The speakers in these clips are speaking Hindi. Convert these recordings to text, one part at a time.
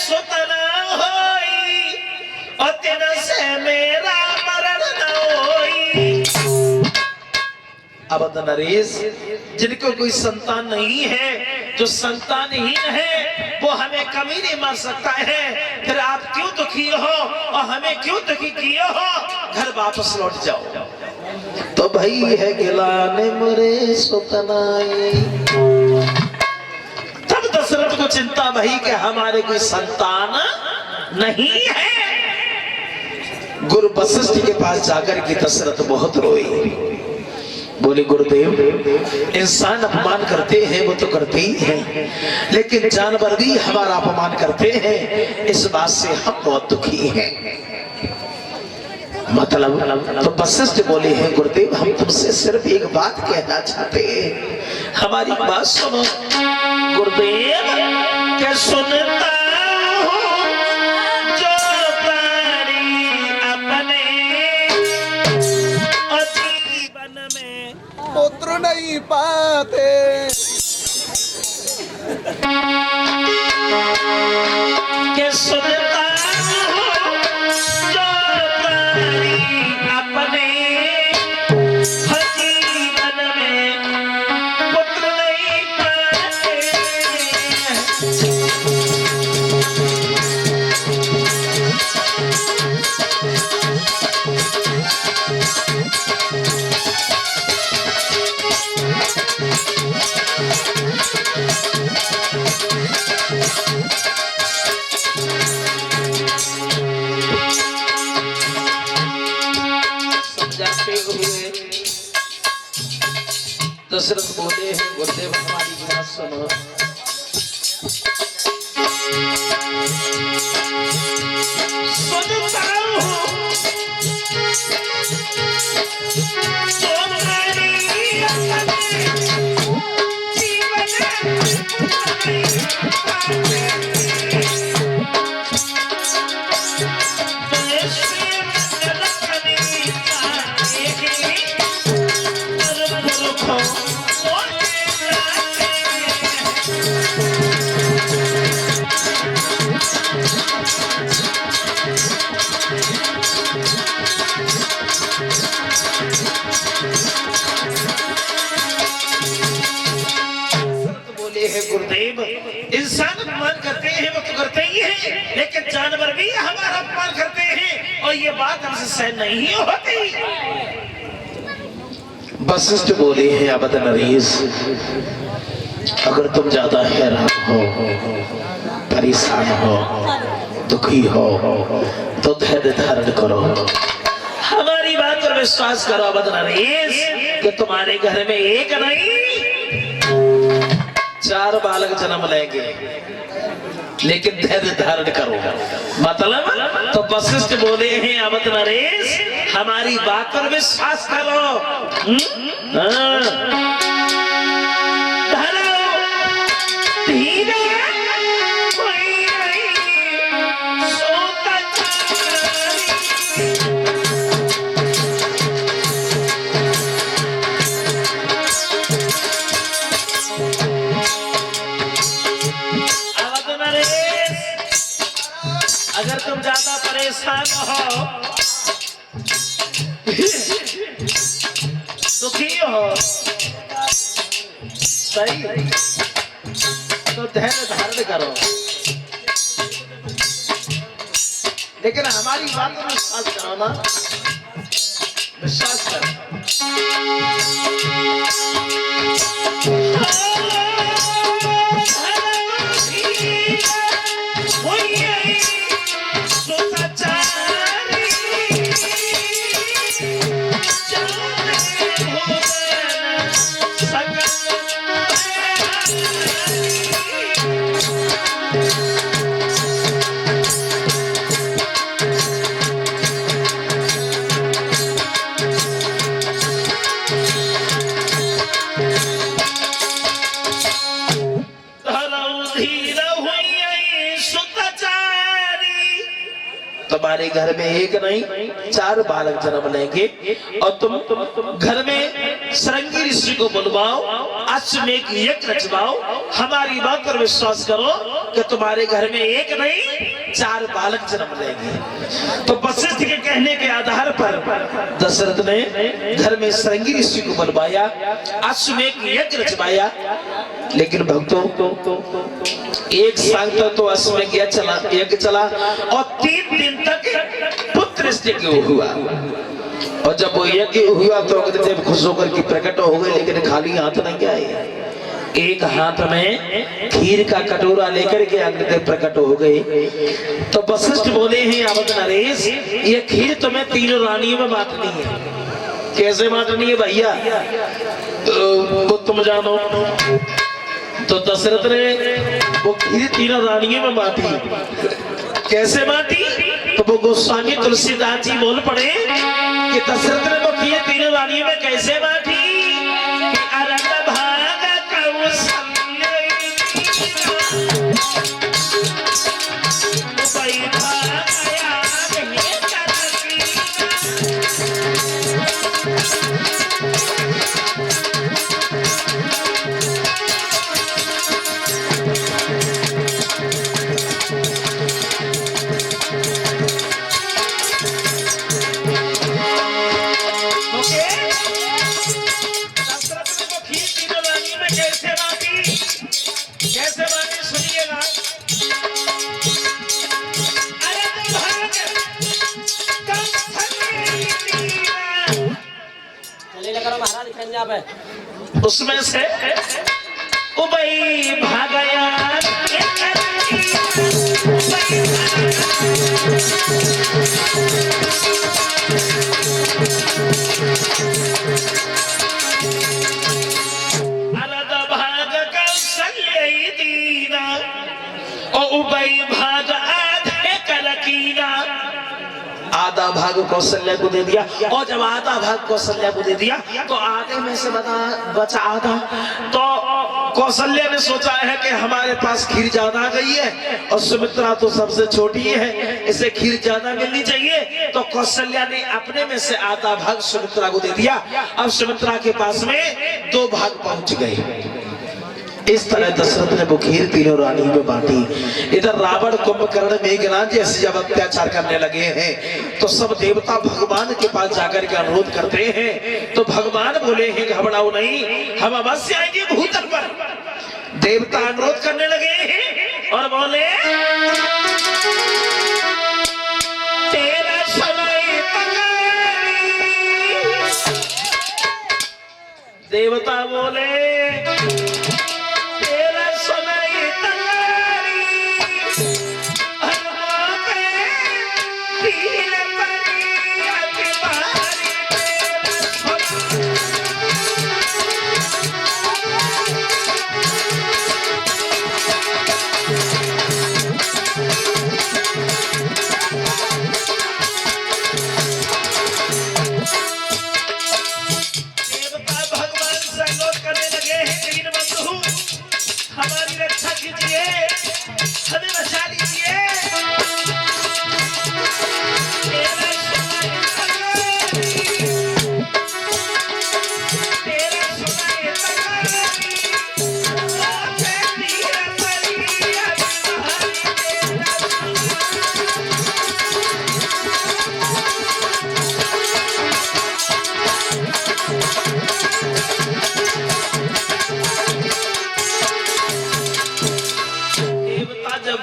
सुतना होई और तेरा से मेरा मरण न होई। अब नरेश, जिनको कोई संतान नहीं है, जो संतानहीन है, वो हमें कभी नहीं मार सकता है। फिर आप क्यों दुखी हो और हमें क्यों दुखी किए हो? घर वापस लौट जाओ। तो भाई है गिलाने मरे सुतनाई। तब दशरथ को चिंता भई कि हमारे कोई संतान नहीं है। गुरु वशिष्ठ के पास जाकर के दशरथ बहुत रोए। बोले गुरुदेव, इंसान अपमान करते हैं वो तो करते ही हैं, लेकिन जानवर भी हमारा अपमान करते हैं, इस बात से हम बहुत दुखी हैं। मतलब तो वशिष्ठ बोले हैं गुरुदेव, हम तुमसे सिर्फ एक बात कहना चाहते हैं, हमारी बात सुनो। गुरुदेव क्या सुनता पुत्र नहीं पाते, के सुनता जो प्राणी अपने जीवन में पुत्र नहीं पाते। दशरथ बोले हैं गुरुदेव, हमारी बात सुनो। सुनता हूँ तुम्हारी जीवन गुरुदेव, इंसान अपमान करते हैं वो तो करते ही हैं, लेकिन जानवर भी हमारा अपमान करते हैं और ये बात हमसे सहन नहीं होती। वशिष्ठ बोले हैं अब नरेश, अगर तुम ज्यादा हैरान हो, परेशान हो, दुखी हो, तो धैर्य धारण करो, हमारी बात पर विश्वास करो। अब नरेश कि तुम्हारे घर में एक नहीं 4 बालक जन्म लेंगे, लेकिन धैर्य धारण करो। मतलब तो वशिष्ठ बोले हैं अब नरेश, हमारी बात पर विश्वास करो। धीरे कोई नहीं सोता अगर तुम ज्यादा परेशान हो, दुखी हो, सही, तो धैर्य धारण करो, लेकिन हमारी बात पर विश्वास करो ना, विश्वास करो। तुम्हारे घर में एक नहीं 4 बालक जन्म लेंगे और तुम घर में श्रृंगी ऋषि को बुलवाओ, अश्वमेध यज्ञ रचवाओ, हमारी बात पर विश्वास करो कि तुम्हारे घर में एक नहीं 4 बालक जन्म लेंगे। तो वशिष्ठ के कहने के आधार पर दशरथ ने घर में श्रृंगी ऋषि को बुलवाया, अश्वमेध यज्ञ रचवाया। लेकिन भक्तों, एक साल तक तो अश्वमेध यज्ञ चला और 3 दिन तक पुत्र यज्ञ हुआ। और जब वो यज्ञ हुआ तो अग्निदेव खुश होकर के प्रकट हो गए, लेकिन खाली हाथ नहीं आए। एक हाथ में खीर का कटोरा लेकर के अग्निदेव प्रकट हो गए। तो वशिष्ठ बोले हैं, अवध नरेश, ये खीर तुम्हें 3 रानियों में बांटनी है। कैसे बांटनी है भैया? तो तुम जानो। तो दशरथ ने वो खीर 3 रानियों में बांटी। कैसे बांटी? तो वो गोस्वामी तुलसीदास जी बोल पड़े कि दशरथ ने वो खीर 3 रानियों में कैसे बांटी? उसमें से उबई भागया अलग भाग कौशल्य दीना और उबई भाग आधे कलकीना। आधा भाग कौशल्या को दे दिया, और जब आधा भाग कौशल्या को दे दिया तो आधे में से बचा आधा। तो कौशल्या ने सोचा है कि हमारे पास खीर ज्यादा आ गई है और सुमित्रा तो सबसे छोटी है, इसे खीर ज्यादा मिलनी चाहिए। तो कौशल्या ने अपने में से आधा भाग सुमित्रा को दे दिया। अब सुमित्रा के पास में 2 भाग पहुंच गए। इस तरह दशरथ ने वो खीर 3 रानियों में बांटी। इधर रावण, कुंभकर्ण, मेघनाद जैसे जब अत्याचार करने लगे हैं तो सब देवता भगवान के पास जाकर के अनुरोध करते हैं। तो भगवान बोले हैं, घबराओ नहीं, हम अवश्य आएंगे भूतल पर। देवता अनुरोध करने लगे हैं और बोले, तेरा समय देवता बोले, हमारी रक्षा कीजिए, हमें बचा लीजिए।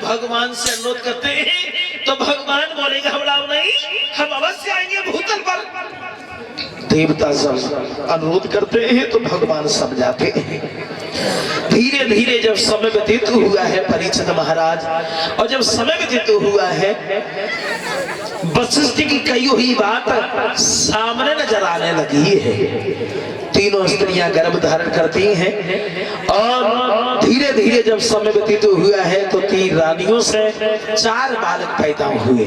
भगवान से अनुरोध करते हैं तो भगवान बोले, घबराओ नहीं, हम अवश्य आएंगे भूतल पर। देवता सब अनुरोध करते हैं तो भगवान सब जाते हैं। धीरे धीरे जब समय व्यतीत हुआ है परीक्षित महाराज, और जब समय व्यतीत हुआ है, वशिष्ठ की कही हुई बात सामने नजर आने लगी है। 3 स्त्रियां गर्भ धारण करती हैं और धीरे धीरे जब समय व्यतीत हुआ है तो 3 रानियों से 4 बालक पैदा हुए।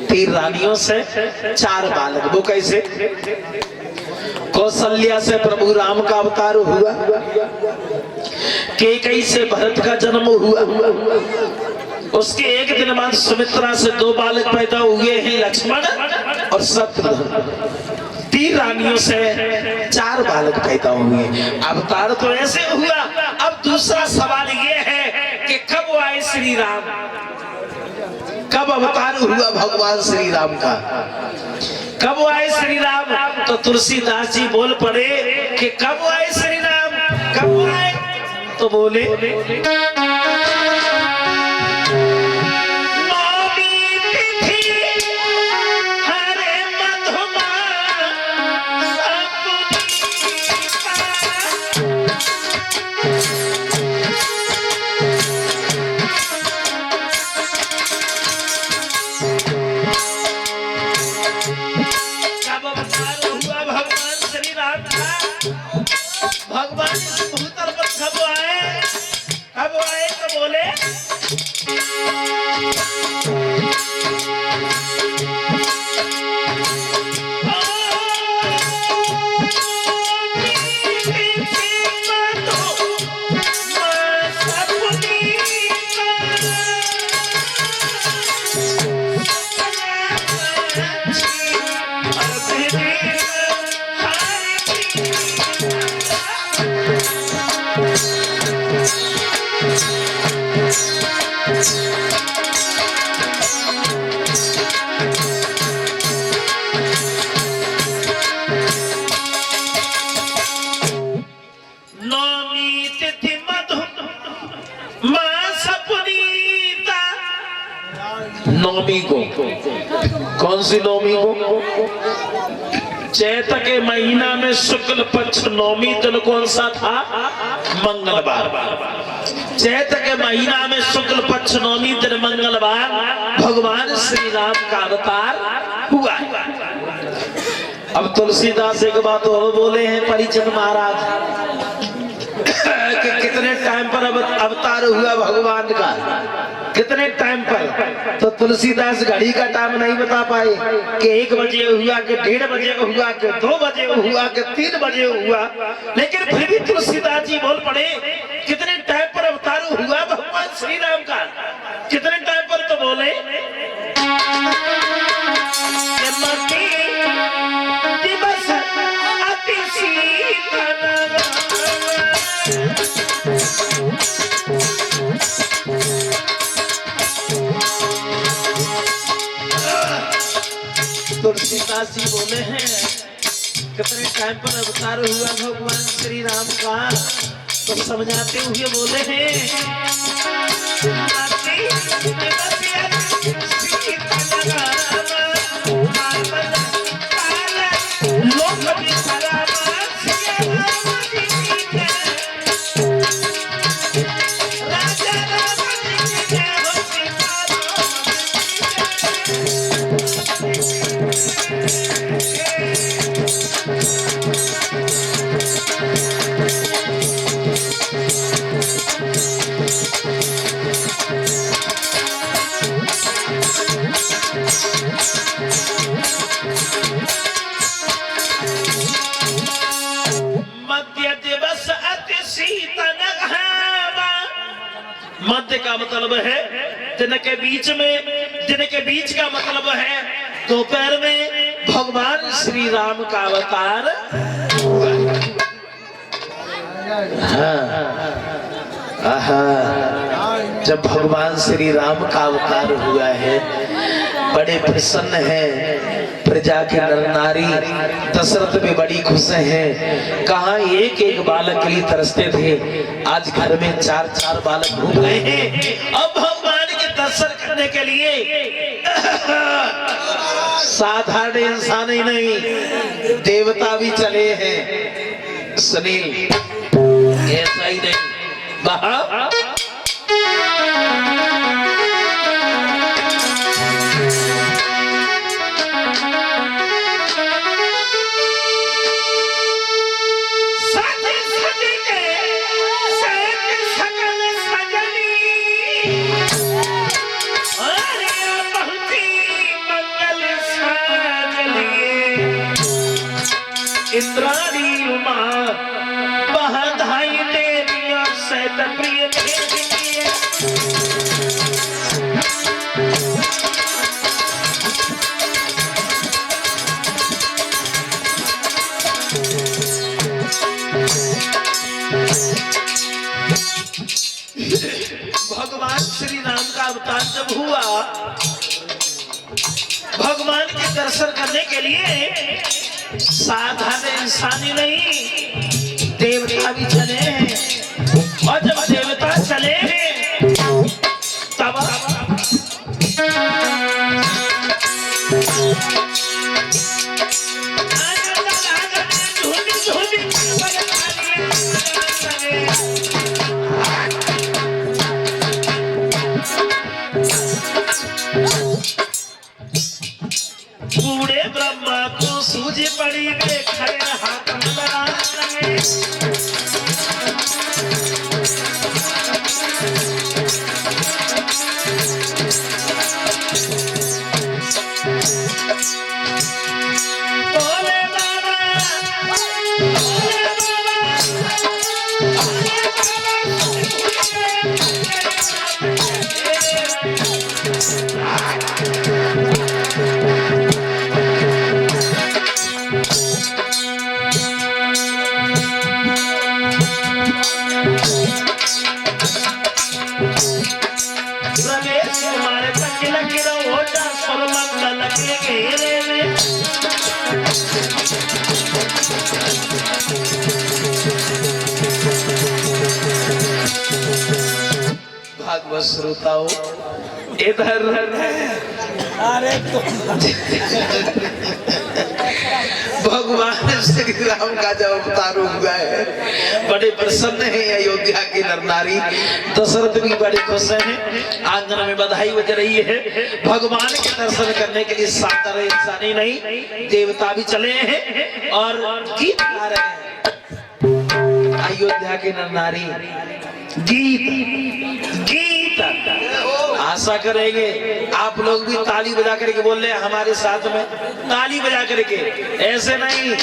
3 रानियों से 4 बालक। वो कैसे? कौशल्या से प्रभु राम का अवतार हुआ, कैकेयी से भरत का जन्म हुआ, उसके एक दिन बाद सुमित्रा से 2 बालक पैदा हुए हैं, लक्ष्मण और शत्रुघ्न। 3 रानियों से 4 बालक पैदा हुए। अवतार तो ऐसे हुआ। अब दूसरा सवाल ये है कि कब आए श्री राम, कब अवतार हुआ भगवान श्री राम का, कब आए श्री राम? तो तुलसीदास जी बोल पड़े कि कब आए श्री राम, कब आए? तो बोले भगवान इस भूतल पर कब आए, कब आए? तो बोले नौमी को, कौन सी नौमी को? चैत के महीना में शुक्ल पक्ष नौमी दिन कौन सा था? मंगलवार। चैत के महीना में शुक्ल पक्ष नौमी दिन मंगलवार भगवान श्री राम का अवतार हुआ। अब तुलसीदास एक बात और बोले हैं परिचन महाराज कि कितने टाइम पर अवतार हुआ भगवान का, कितने टाइम पर? तो तुलसीदास घड़ी का टाइम नहीं बता पाए कि 1 बजे हुआ, कि 1:30 बजे हुआ, कि 2 बजे हुआ, कि 3 बजे हुआ, लेकिन फिर भी तुलसीदास जी बोल पड़े कितने टाइम पर अवतार हुआ भगवान श्री राम का, कितने टाइम पर? तो बोले दिवस अति तुलसीदास जी बोले हैं कितने टाइम पर अवतार हुआ भगवान श्री राम का? तो समझाते हुए बोले हैं मध्य का मतलब है दिन के बीच में, दिन के बीच का मतलब है दोपहर में भगवान श्री राम का अवतार जब भगवान श्री राम का अवतार हुआ है बड़े प्रसन्न हैं प्रजा के नर नारी। दशरथ भी बड़ी खुश हैं। कहाँ एक एक बालक के लिए तरसते थे, आज घर में 4-4 बालक घूम रहे हैं। अब भगवान के दर्शन करने के लिए साधारण इंसान ही नहीं देवता भी चले हैं। सुनील ऐसा ही नहीं इंद्राणी उमा बहधाई देवी और सैत प्रिय भगवान के दर्शन करने के लिए साधारण इंसानी नहीं, देवता भी चले हैं। और जब देवता चले हैं तब बूढ़े ब्रह्मा को सूझ पड़ी वे खड़े हाथ लगा लगे। बोले बाबा, बोले रमेश कुमार तक लगे रहो जा सर्वमंगल के घेरे में। भागवत श्रोताओ इधर अरे तो भगवान श्री राम का जब अवतार हुआ है, बड़े प्रसन्न है अयोध्या के नर नारी। दशरथ भी बड़े खुश हैं, आंगन में बधाई बज रही है। भगवान के दर्शन करने के लिए साधारण इंसान ही नहीं, देवता भी चले हैं और गीत गा रहे हैं। अयोध्या के नर नारी गीत गीत आशा करेंगे आप लोग भी ताली बजा करके बोल रहे हैं हमारे साथ में। ताली बजा करके, ऐसे नहीं,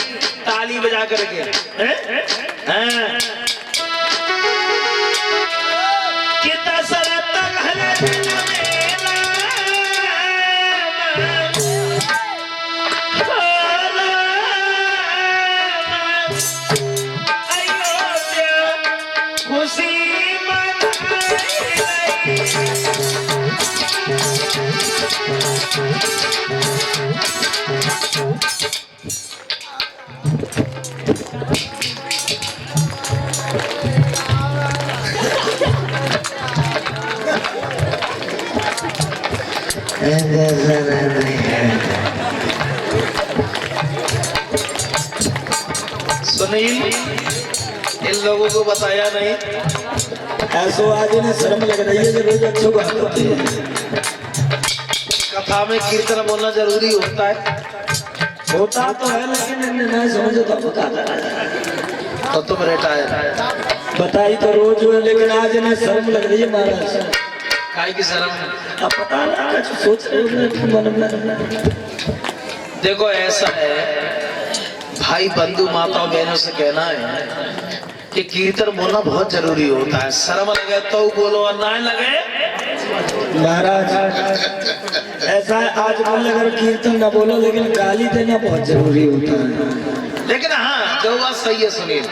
ताली बजा करके। कितना शरत खुशी सुनील, इन लोगों को बताया नहीं। ऐसो आज इन्हें शर्म लग रही है, रोज अच्छी बात होती है। कथा में कीर्तन बोलना जरूरी होता है। होता तो है लेकिन इन्हें नहीं समझे तो बताता तो तुम रिटायर बताई तो रोज हुए, लेकिन आज इन्हें शर्म लग रही है महाराज। काहे की शर्म? अब पता नहीं कुछ सोच रहे हो मन में। देखो ऐसा है भाई, बंधु माताओं बहनों से कहना है कि कीर्तन बोलना बहुत जरूरी होता है। शर्म लगे तो बोलो और ना लगे महाराज। ऐसा है आज बोले अगर कीर्तन ना बोलो, लेकिन गाली देना बहुत जरूरी होता है। लेकिन हाँ, जो बात सही है सुनील,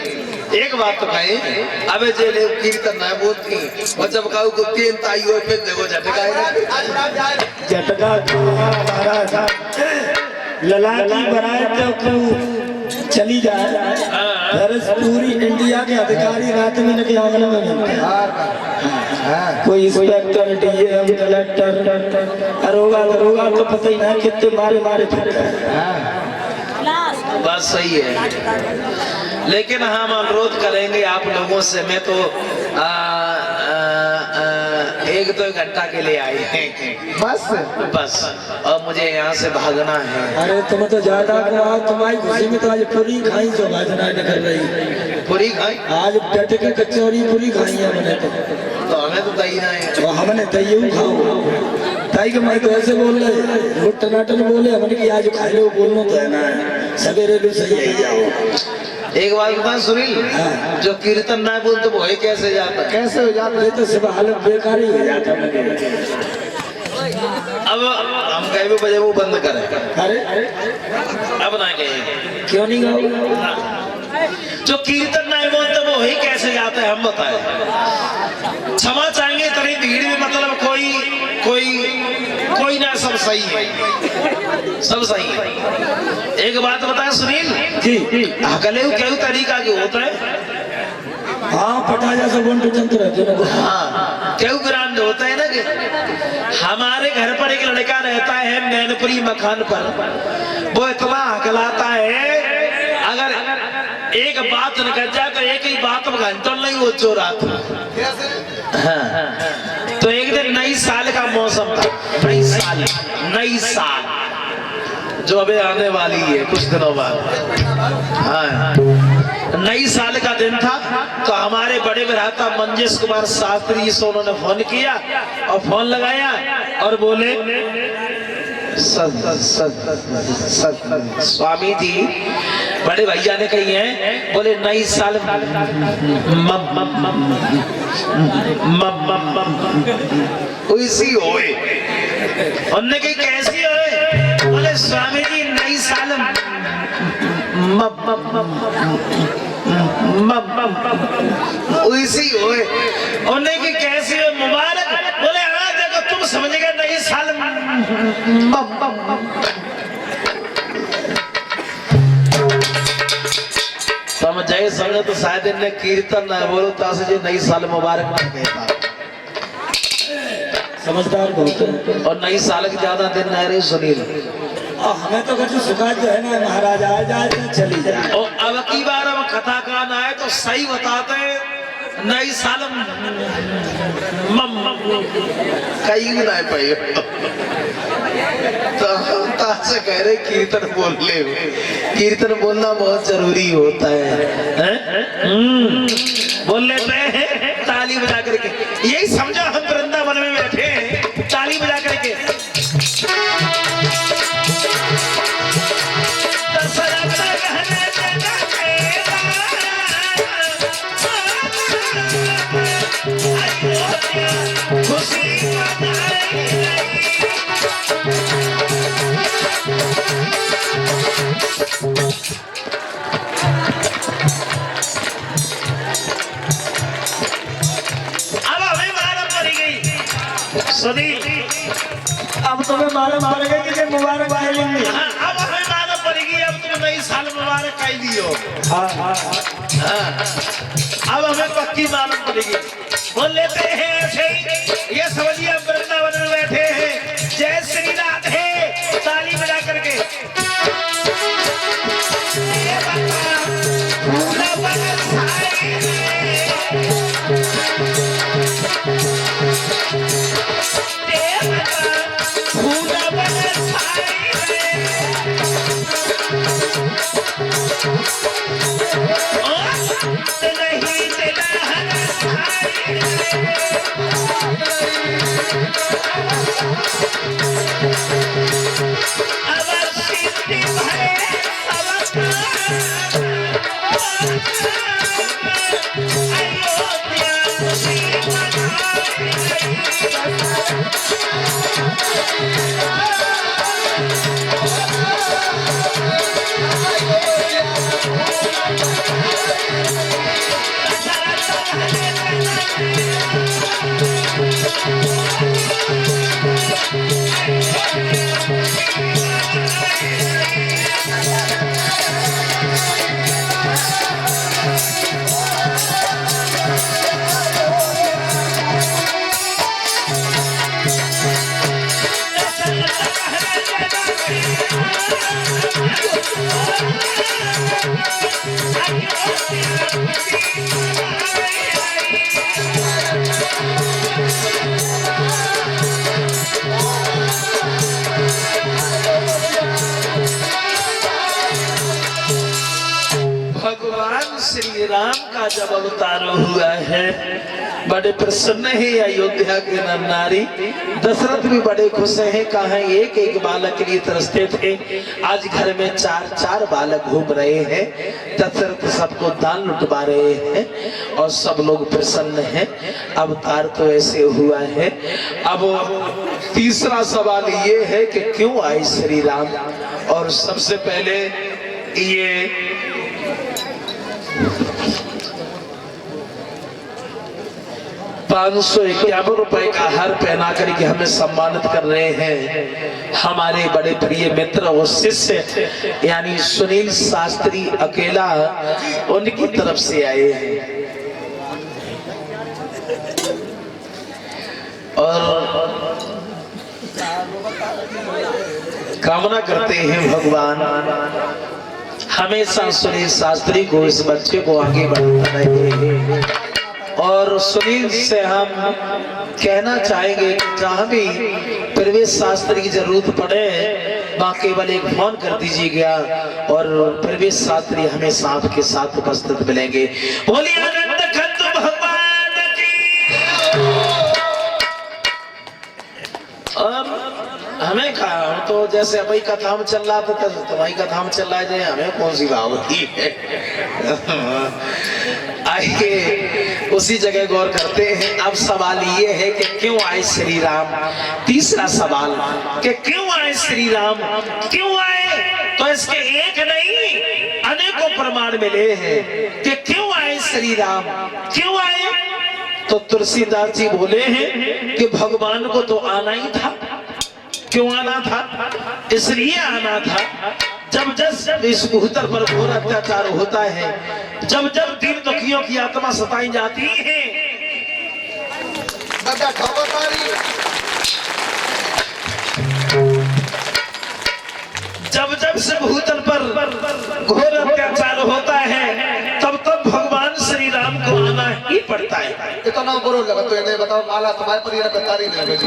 एक बात तो कहे, अबे जे लोग कीर्तन ना बोलती और जब कहूँ को तीन ताई हो फिर देखो झटका झटका महाराज लला की बराए तो चली जाए। पूरी इंडिया के अधिकारी रात में इनके आंगन में मिलते हैं। कोई इंस्पेक्टर, डीएम, कलेक्टर, दरोगा तो पता ही नहीं कितने मारे मारे फिरते हैं। बात सही है, लेकिन हम अनुरोध करेंगे आप लोगों से। मैं तो एक दो घंटा के लिए आए हैं बस, और मुझे यहाँ से भागना है। अरे तुम तो ज्यादा तुम्हारी खुशी में तो आज पूरी खाई जो भाजना निकल रही। पूरी खाई आज डट के कचौरी पूरी खाई है मैंने तो हमें तो तय ना है। तो हमने तय खाओ ताई के मैं तो ऐसे बोल रहे टनाटन बोले हमने कि आज खा लो, बोलना तो है ना सवेरे भी सही है जाओ। एक बात बता सुनील, जो कीर्तन ना बोल तो वही कैसे जाता है? कैसे हो जाता है? तो सब हालत बेकार ही हो जाता है। अब हम कहीं भी बजे वो बंद करें। अरे अब ना कहें क्यों नहीं गाओ? जो कीर्तन ना बोलते वो वही कैसे जाता है हम बताए। क्षमा चाहेंगे इतनी भीड़ में, मतलब कोई कोई ना, सब सही है, सब सही है। एक बात बताए सुनील जी हकले क्या तरीका के होता है? हाँ पटा जा सब बंटू चलते रहते ना। हाँ क्यों ग्रांड होता है ना कि हमारे घर पर एक लड़का रहता है मैनपुरी मकान पर, वो इतना हकलाता है अगर एक बात न कर जाए तो एक ही बात में घंटों नहीं वो चोराता। हाँ तो एक दिन नई साल का मौसम था, नई साल जो अभी आने वाली है कुछ दिनों बाद। हाँ नई साल का दिन था तो हमारे बड़े भ्राता मंजेश कुमार शास्त्री जी से उन्होंने फोन किया और फोन लगाया और बोले स्वामी जी बड़े भैया ने कही है, बोले नई साल उसी होए। उनने कही कैसी होए? बोले स्वामी जी नई साल उसी होए। उन्हें की कैसी हो मुबारक? बोले हाँ देखो तुम समझ गए नई साल तुम जय समझो तो शायद इन्हें कीर्तन न बोलो तासे जी नई साल मुबारक ना कहता। समझदार बहुत है। और नई साल के ज्यादा दिन न रहे सुनील। हमें तो कुछ सुखा जो है ना महाराज आ जाए तो चली जाए। और अब की बार हम कथा कान आए तो सही बताते नई साल कहीं भी ना पाए तो से कह रहे कीर्तन बोल ले। कीर्तन बोलना बहुत जरूरी होता है, बोल लेते हैं ताली बजा करके। यही समझो हम वृंदावन में बैठे हैं ताली बजा करके। अब तुम्हें मालूम पड़ गया कि मुबारक आएंगे। अब हमें मालूम पड़ेगी अब तुम नई साल मुबारक कह दियो। अब हमें पक्की मालूम पड़ेगी। बोल लेते हैं ऐसे ही, ये समझिए वृंदावन में बैठे हैं जय श्री राधे ताली बजा करके। भगवान श्री राम का जब अवतार हुआ है बड़े प्रसन्न है अयोध्या के नर नारी। दशरथ भी बड़े खुश हैं, कहा एक एक बालक के लिए तरसते थे, आज घर में चार चार बालक घूम रहे हैं। दशरथ सबको दान लुटवा रहे हैं और सब लोग प्रसन्न हैं। अवतार तो ऐसे हुआ है। अब तीसरा सवाल ये है कि क्यों आए श्री राम। और सबसे पहले ये 551 रुपए का हार पहना करके हमें सम्मानित कर रहे हैं हमारे बड़े प्रिय मित्र और शिष्य यानी सुनील शास्त्री अकेला, उनकी तरफ से आए हैं। और कामना करते हैं भगवान हमेशा सुनील शास्त्री को, इस बच्चे को आगे बढ़ाता रहे। और सुनील से हम कहना चाहेंगे कि जहां भी प्रवेश शास्त्री की जरूरत पड़े वहां केवल एक फोन कर दीजिएगा और प्रवेश शास्त्री हमेशा आपके साथ उपस्थित मिलेंगे। बोलिए आनंद खंड भगवान की। हमें कहा तो जैसे अभी का धाम चल रहा था तुम्हारी का धाम चल रहा है, हमें कौन सी बात होती है। आइए उसी जगह गौर करते हैं। अब सवाल ये है कि क्यों आए श्री राम। तीसरा सवाल कि क्यों आए श्री राम, क्यों आए, तो इसके एक नहीं अनेकों प्रमाण मिले हैं कि क्यों आए श्री राम, क्यों आए। तो तुलसीदास जी बोले हैं कि भगवान को तो आना ही था। क्यों आना था, इसलिए आना था जब जब इस भूतल पर घोर अत्याचार होता है, जब जब दीन दुखियों की आत्मा सताई जाती है, जब जब से भूतल पर घोर अत्याचार होता है, तब तब भगवान श्री राम को आना ही पड़ता है। इतना बुरा लगा तो इन्हें बताओ माला तुम्हारे पर ये बता रही नहीं।